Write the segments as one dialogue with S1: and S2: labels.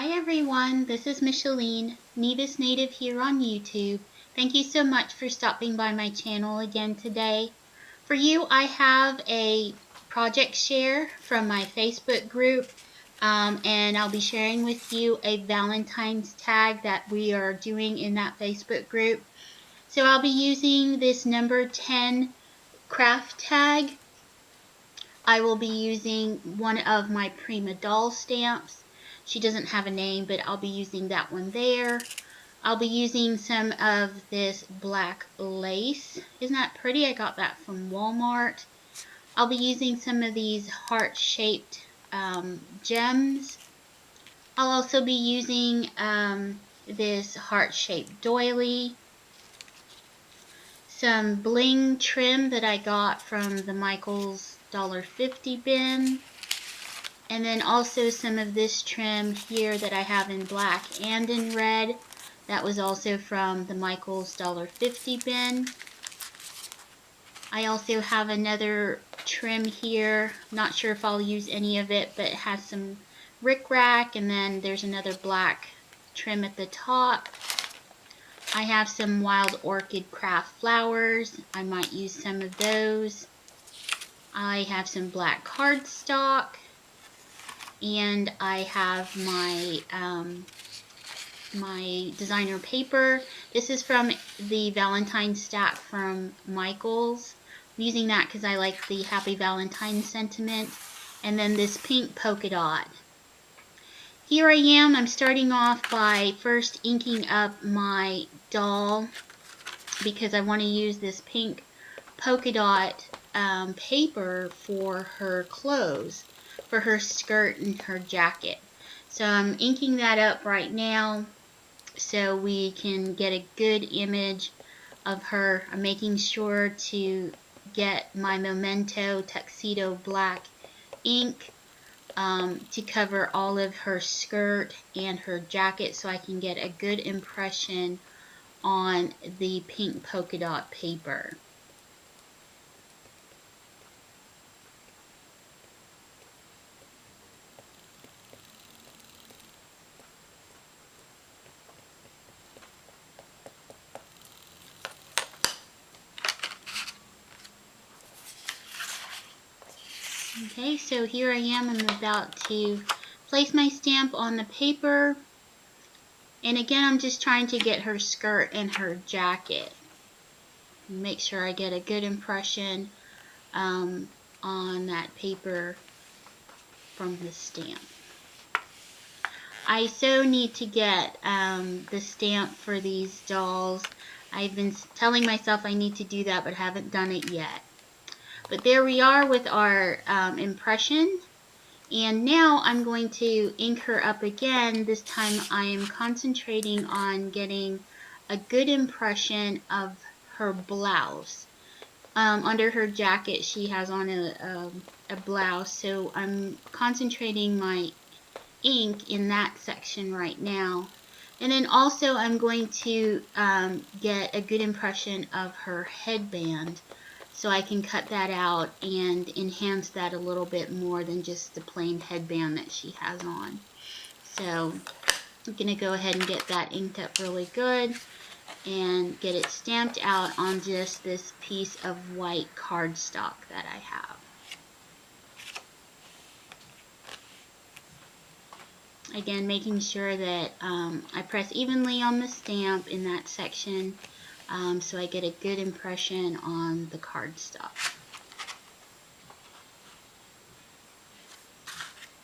S1: Hi everyone, this is Micheline, Nevis Native here on YouTube. Thank you so much for stopping by my channel again today. For you, I have a project share from my Facebook group, and I'll be sharing with you a Valentine's tag that we are doing in that Facebook group. So I'll be using this number 10 craft tag. I will be using one of my Prima Doll stamps. She doesn't have a name, but I'll be using that one there. I'll be using some of this black lace. Isn't that pretty? I got that from Walmart. I'll be using some of these heart-shaped gems. I'll also be using this heart-shaped doily. Some bling trim that I got from the Michaels $1.50 bin. And then also some of this trim here that I have in black and in red. That was also from the Michaels $1.50 bin. I also have another trim here. Not sure if I'll use any of it, but it has some rickrack, and then there's another black trim at the top. I have some Wild Orchid craft flowers. I might use some of those. I have some black cardstock. And I have my my designer paper. This is from the Valentine stack from Michaels. I'm using that because I like the Happy Valentine's sentiment. And then this pink polka dot. Here I am. I'm starting off by first inking up my doll because I want to use this pink polka dot paper for her clothes, for her skirt and her jacket. So I'm inking that up right now so we can get a good image of her. I'm making sure to get my Memento Tuxedo Black ink to cover all of her skirt and her jacket so I can get a good impression on the pink polka dot paper. Okay, so here I am. I'm about to place my stamp on the paper. And again, I'm just trying to get her skirt and her jacket. Make sure I get a good impression on that paper from the stamp. I so need to get the stamp for these dolls. I've been telling myself I need to do that, but haven't done it yet. But there we are with our impression. And now I'm going to ink her up again. This time I am concentrating on getting a good impression of her blouse. Under her jacket she has on a blouse, so I'm concentrating my ink in that section right now. And then also I'm going to get a good impression of her headband, so I can cut that out and enhance that a little bit more than just the plain headband that she has on. So I'm going to go ahead and get that inked up really good and get it stamped out on just this piece of white cardstock that I have. Again, making sure that I press evenly on the stamp in that section so I get a good impression on the cardstock.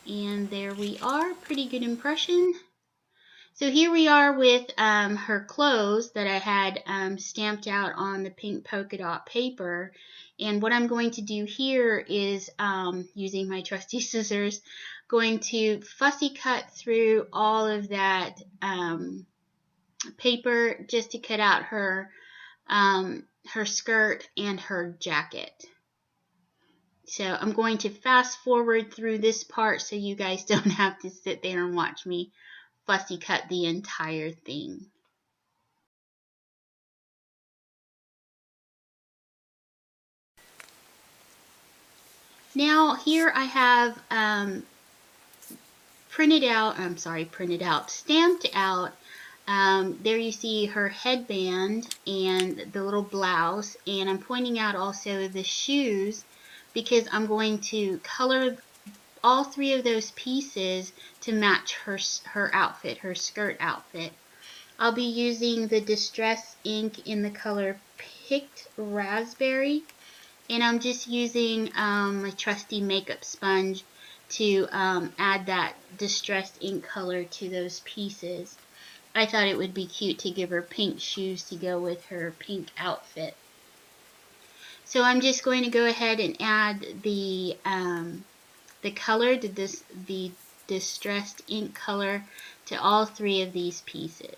S1: And there we are, pretty good impression. So here we are with her clothes that I had stamped out on the pink polka dot paper. And what I'm going to do here is, using my trusty scissors, going to fussy cut through all of that paper just to cut out her skirt and her jacket. So I'm going to fast forward through this part so you guys don't have to sit there and watch me fussy cut the entire thing. Now here I have stamped out. There you see her headband and the little blouse, and I'm pointing out also the shoes because I'm going to color all three of those pieces to match her outfit, her skirt outfit. I'll be using the Distress ink in the color Picked Raspberry, and I'm just using my trusty makeup sponge to add that distressed ink color to those pieces. I thought it would be cute to give her pink shoes to go with her pink outfit. So I'm just going to go ahead and add the color, the distressed ink color to all three of these pieces.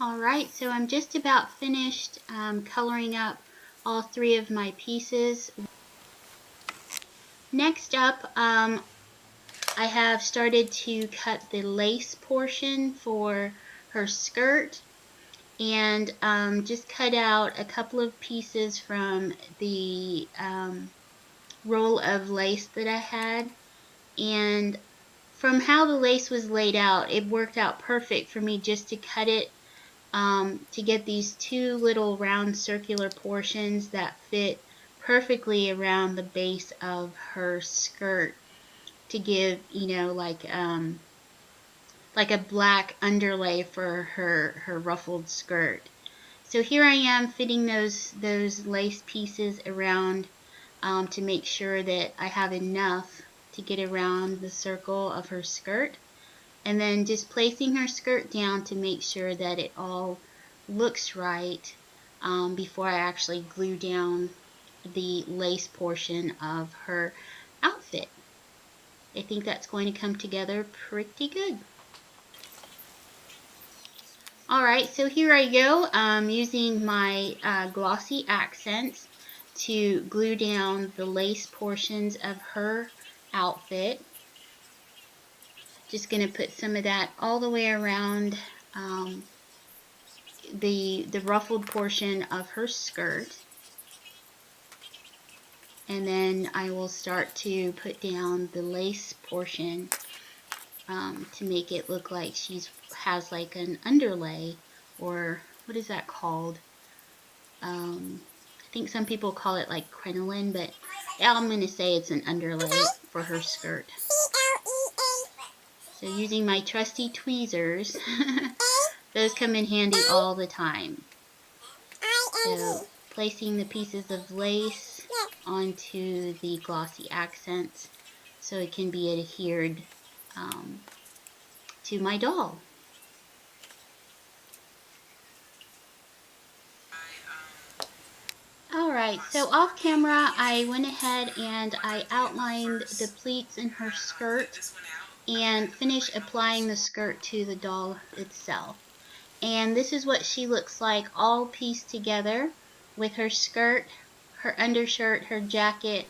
S1: Alright, so I'm just about finished coloring up all three of my pieces. Next up, I have started to cut the lace portion for her skirt, and just cut out a couple of pieces from the roll of lace that I had, and from how the lace was laid out, it worked out perfect for me just to cut it to get these two little round circular portions that fit perfectly around the base of her skirt to give, you know, like a black underlay for her ruffled skirt. So here I am fitting those lace pieces around to make sure that I have enough to get around the circle of her skirt, and then just placing her skirt down to make sure that it all looks right before I actually glue down the lace portion of her outfit. I think that's going to come together pretty good. Alright, so here I go, using my glossy accents to glue down the lace portions of her outfit. Just going to put some of that all the way around the ruffled portion of her skirt. And then I will start to put down the lace portion to make it look like she has like an underlay, or what is that called? I think some people call it like crinoline, but I'm going to say it's an underlay for her skirt. So using my trusty tweezers, those come in handy all the time. So placing the pieces of lace onto the glossy accents so it can be adhered to my doll. Alright, so off camera I went ahead and I outlined the pleats in her skirt and finished applying the skirt to the doll itself. And this is what she looks like all pieced together with her skirt, her undershirt, her jacket.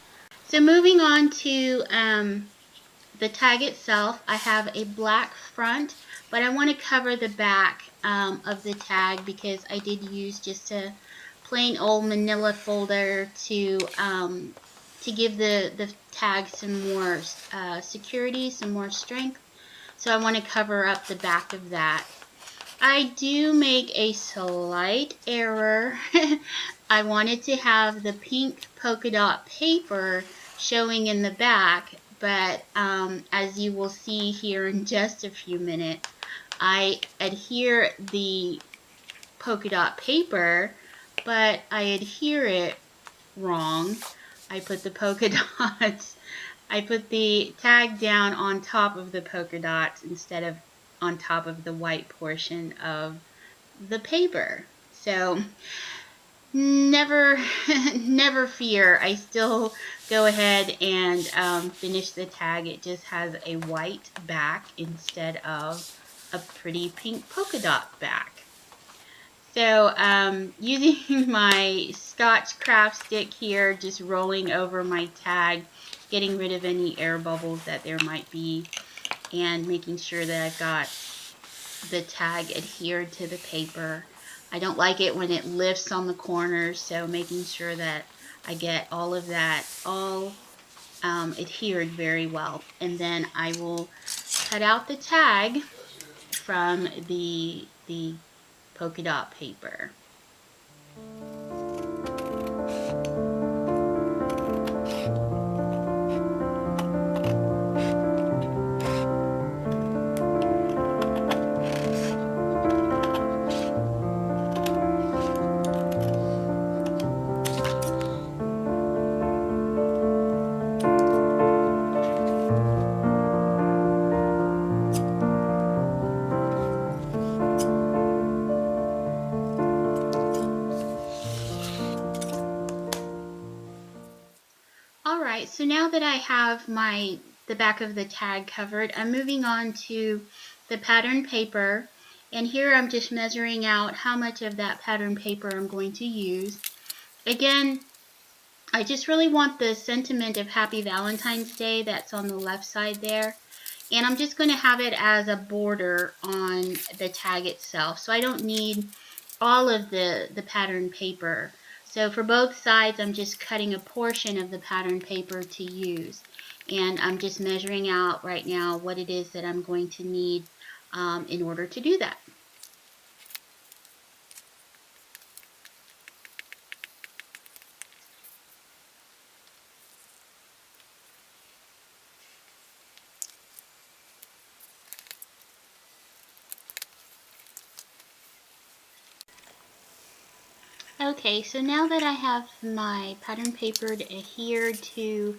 S1: So moving on to the tag itself, I have a black front, but I want to cover the back of the tag because I did use just a plain old manila folder to give the tag some more security, some more strength. So I want to cover up the back of that. I do make a slight error. I wanted to have the pink polka dot paper showing in the back, but as you will see here in just a few minutes, I adhere the polka dot paper, but I adhere it wrong. I put the polka dots, I put the tag down on top of the polka dots instead of on top of the white portion of the paper. So never fear, I still go ahead and finish the tag. It just has a white back instead of a pretty pink polka dot back. So using my Scotch Craft stick here, just rolling over my tag, getting rid of any air bubbles that there might be, and making sure that I've got the tag adhered to the paper. I don't like it when it lifts on the corners, so making sure that I get all of that all adhered very well. And then I will cut out the tag from the polka dot paper. Alright, so now that I have the back of the tag covered, I'm moving on to the pattern paper, and here I'm just measuring out how much of that pattern paper I'm going to use. Again, I just really want the sentiment of Happy Valentine's Day that's on the left side there, and I'm just going to have it as a border on the tag itself, so I don't need all of the pattern paper. So for both sides, I'm just cutting a portion of the pattern paper to use. And I'm just measuring out right now what it is that I'm going to need in order to do that. Okay, so now that I have my pattern paper adhered to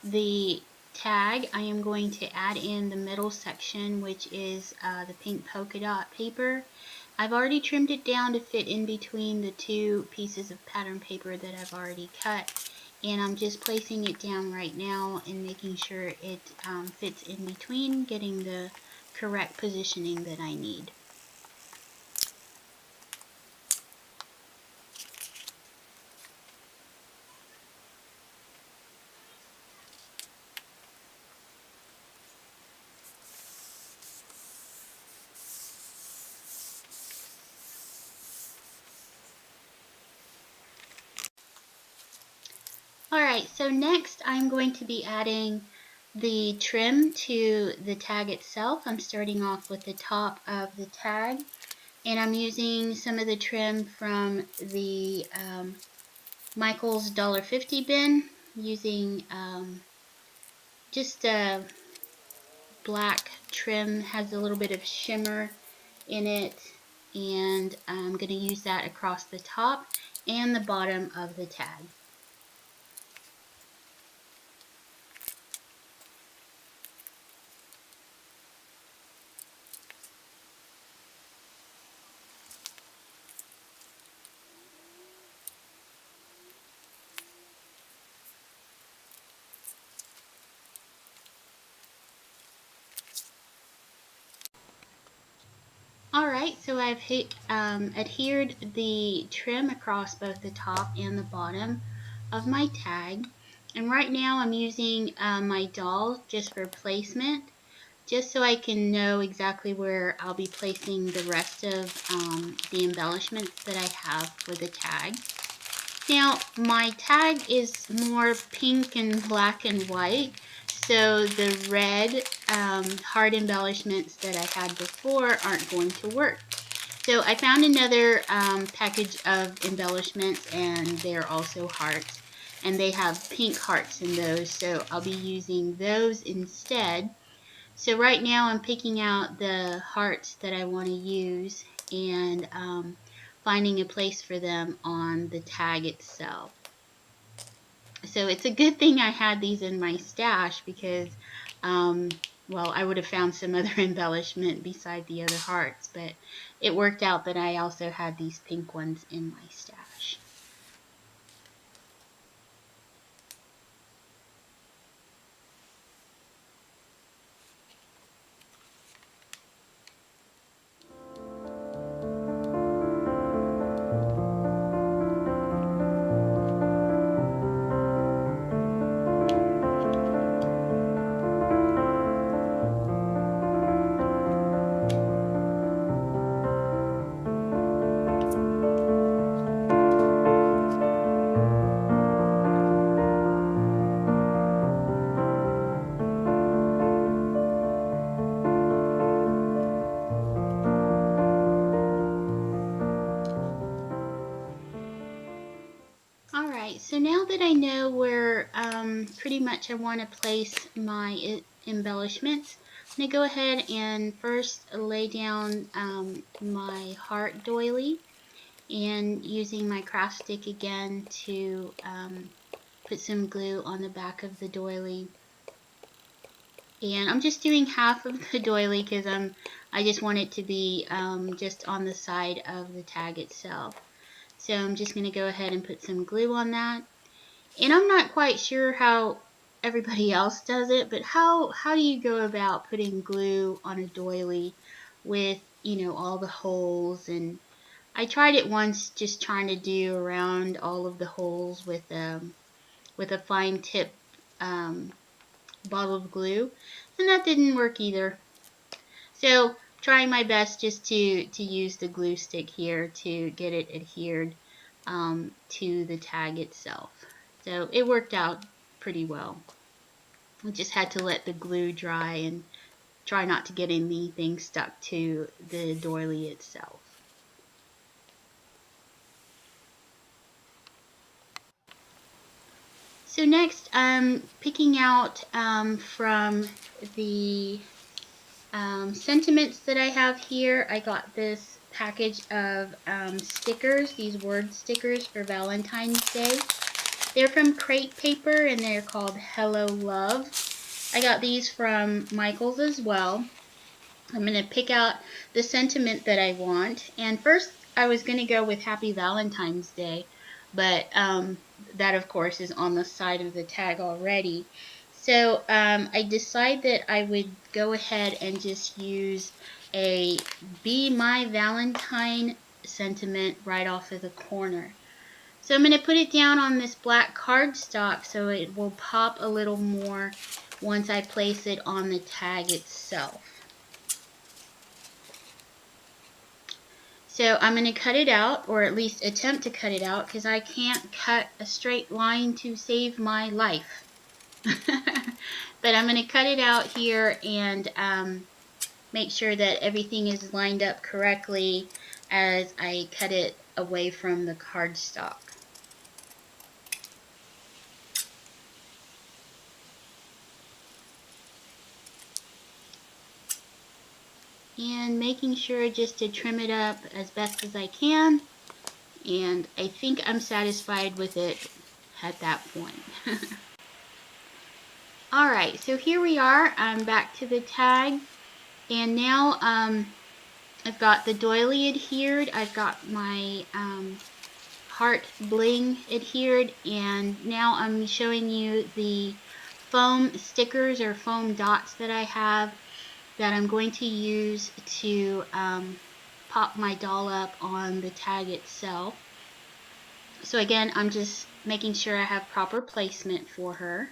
S1: the tag, I am going to add in the middle section, which is the pink polka dot paper. I've already trimmed it down to fit in between the two pieces of pattern paper that I've already cut, and I'm just placing it down right now and making sure it fits in between, getting the correct positioning that I need. Alright, so next I'm going to be adding the trim to the tag itself. I'm starting off with the top of the tag, and I'm using some of the trim from the Michael's $1.50 bin, using just a black trim, has a little bit of shimmer in it, and I'm going to use that across the top and the bottom of the tag. Alright, so I've adhered the trim across both the top and the bottom of my tag. And right now I'm using my doll just for placement, just so I can know exactly where I'll be placing the rest of the embellishments that I have for the tag. Now, my tag is more pink and black and white, so the red heart embellishments that I had before aren't going to work. So I found another package of embellishments, and they're also hearts, and they have pink hearts in those, so I'll be using those instead. So right now I'm picking out the hearts that I want to use, and finding a place for them on the tag itself. So it's a good thing I had these in my stash, because well, I would have found some other embellishment beside the other hearts, but it worked out that I also had these pink ones in my stash. Alright, so now that I know where pretty much I want to place my embellishments, I'm going to go ahead and first lay down my heart doily, and using my craft stick again to put some glue on the back of the doily. And I'm just doing half of the doily because I just want it to be just on the side of the tag itself. So I'm just going to go ahead and put some glue on that. And I'm not quite sure how everybody else does it, but how do you go about putting glue on a doily with, you know, all the holes? And I tried it once, just trying to do around all of the holes with a fine tip bottle of glue, and that didn't work either. So trying my best just to use the glue stick here to get it adhered to the tag itself. So it worked out pretty well. We just had to let the glue dry and try not to get anything stuck to the doily itself. So next, I'm picking out from the sentiments that I have here. I got this package of stickers, these word stickers for Valentine's Day. They're from Crate Paper and they're called Hello Love. I got these from Michaels as well. I'm going to pick out the sentiment that I want. And first I was going to go with Happy Valentine's Day, but that of course is on the side of the tag already. So I decided that I would go ahead and just use a Be My Valentine sentiment right off of the corner. So I'm going to put it down on this black cardstock so it will pop a little more once I place it on the tag itself. So I'm going to cut it out, or at least attempt to cut it out, because I can't cut a straight line to save my life. But I'm going to cut it out here and make sure that everything is lined up correctly as I cut it away from the cardstock. And making sure just to trim it up as best as I can, and I think I'm satisfied with it at that point. Alright, so here we are. I'm back to the tag, and now I've got the doily adhered, I've got my heart bling adhered, and now I'm showing you the foam stickers or foam dots that I have that I'm going to use to pop my doll up on the tag itself. So again, I'm just making sure I have proper placement for her.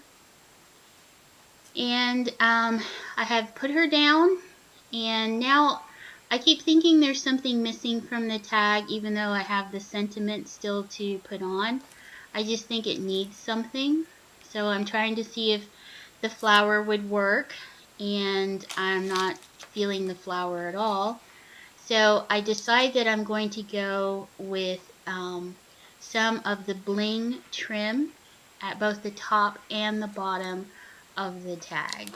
S1: And I have put her down, and now I keep thinking there's something missing from the tag, even though I have the sentiment still to put on. I just think it needs something. So I'm trying to see if the flower would work, and I'm not feeling the flower at all. So I decide that I'm going to go with some of the bling trim at both the top and the bottom of the tag.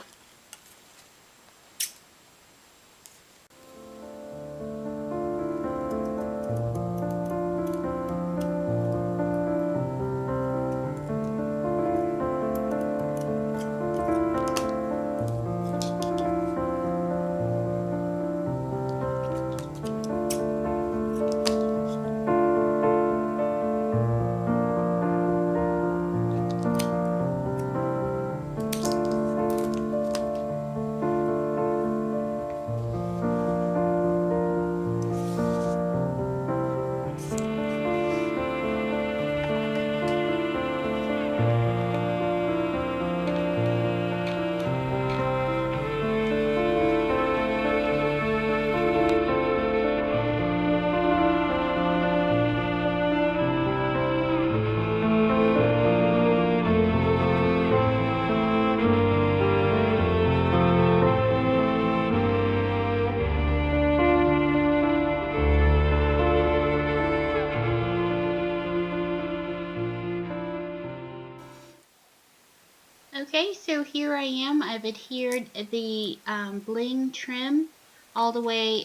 S1: Okay, so here I am. I've adhered the bling trim all the way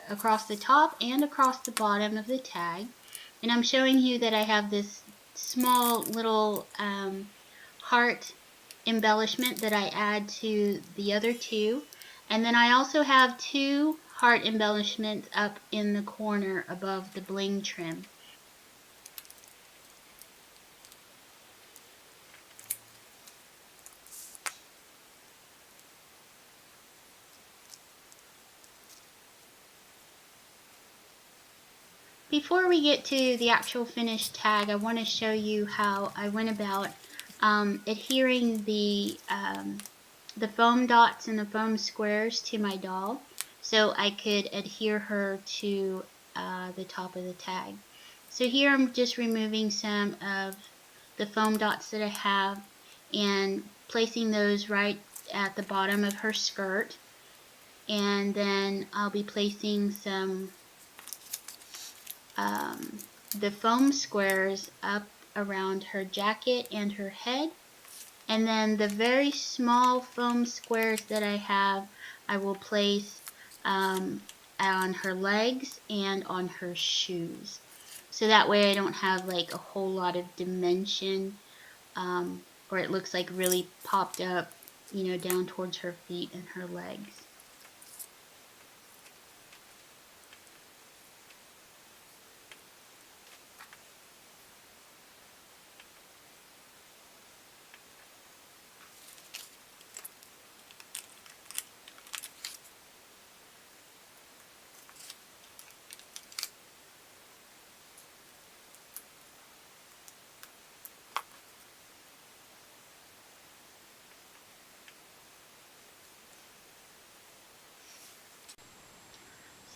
S1: across the top and across the bottom of the tag. And I'm showing you that I have this small little heart embellishment that I add to the other two. And then I also have two heart embellishments up in the corner above the bling trim. Before we get to the actual finished tag, I want to show you how I went about adhering the foam dots and the foam squares to my doll so I could adhere her to the top of the tag. So here I'm just removing some of the foam dots that I have and placing those right at the bottom of her skirt. And then I'll be placing some the foam squares up around her jacket and her head. And then the very small foam squares that I have, I will place on her legs and on her shoes. So that way I don't have like a whole lot of dimension, or it looks like really popped up, down towards her feet and her legs.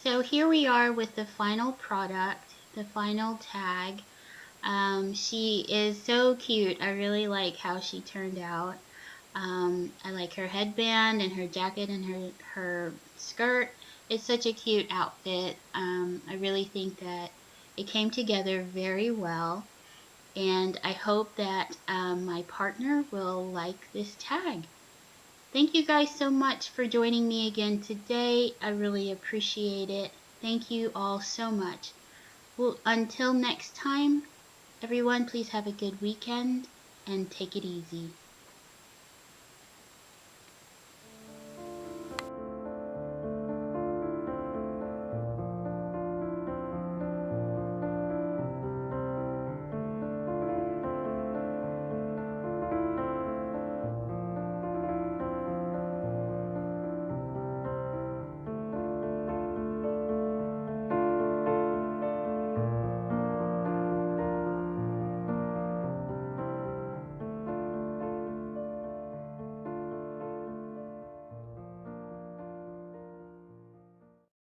S1: So here we are with the final product, the final tag. She is so cute. I really like how she turned out. I like her headband and her jacket and her skirt. It's such a cute outfit. I really think that it came together very well, and I hope that my partner will like this tag. Thank you guys so much for joining me again today. I really appreciate it. Thank you all so much. Well, until next time, everyone, please have a good weekend and take it easy.